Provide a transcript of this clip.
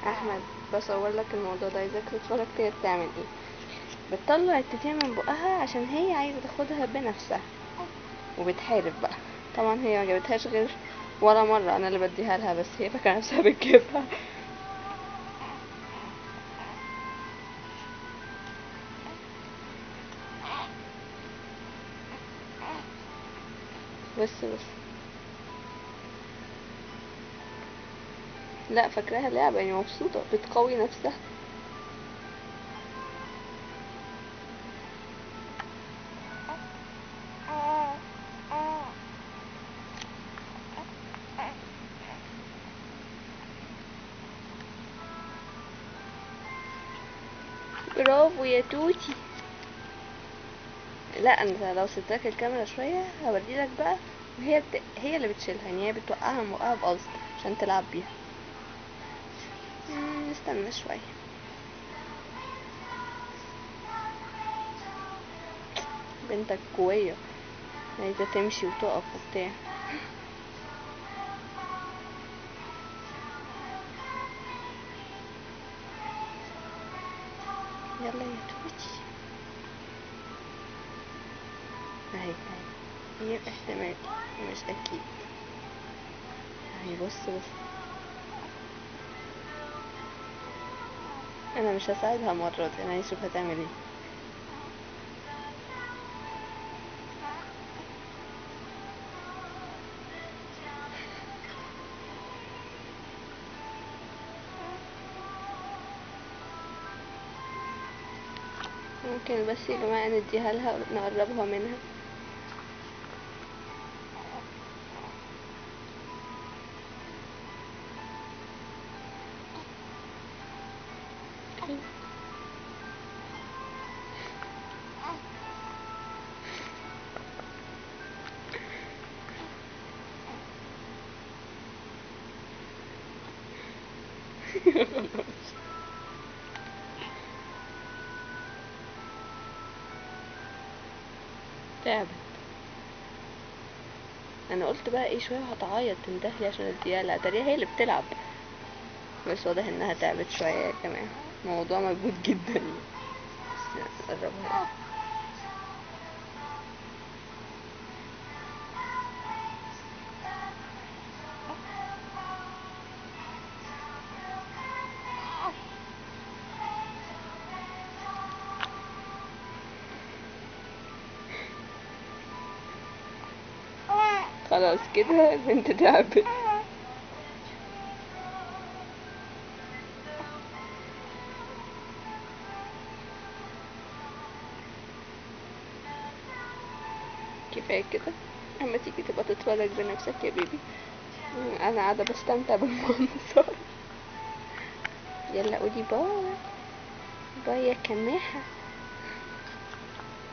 احمد، بصور لك الموضوع ده، عايزاك تتفرج كده بتعمل ايه. بتطلع التيتيه من بقها عشان هي عايزه تاخدها بنفسها، وبتحارب بقى. طبعا هي ما جابتهاش غير ولا مره، انا اللي بديها لها، بس هي فاكره نفسها بتجيبها. بس لا، فاكراها لعبه يعني، مبسوطه بتقوي نفسها. برافو يا توتي. لا، انت لو سبتلك الكاميرا شويه هوريلك بقى. هي اللي بتشيلها، يعني هي بتوقعها من بقها بقصد عشان تلعب بيها. نستنى شويه. بنتك قويه، عايزه تمشي وتقف وبتاع. يلا يا توتي. اهي هي احتمال، مش اكيد. اهي بص. انا مش هساعدها المره دي، انا عايز اشوف هتعمل ايه. ممكن بس يا جماعه نديها لها نقربها منها. تعبت. انا قلت بقى ايه، شويه وهتعيط تندهلي عشان اديها لها، تريها هي اللي بتلعب. بس واضح انها تعبت شويه يا جماعه، الموضوع مجهود جدا يعني. بس نقربها. خلاص كده البنت تعبت. كفايه كده، اما تيجي تبقى تتفرج بنفسك يا بيبي. انا قاعده بستمتع بالمنظر. يلا قولي باي. باي يا كماحه.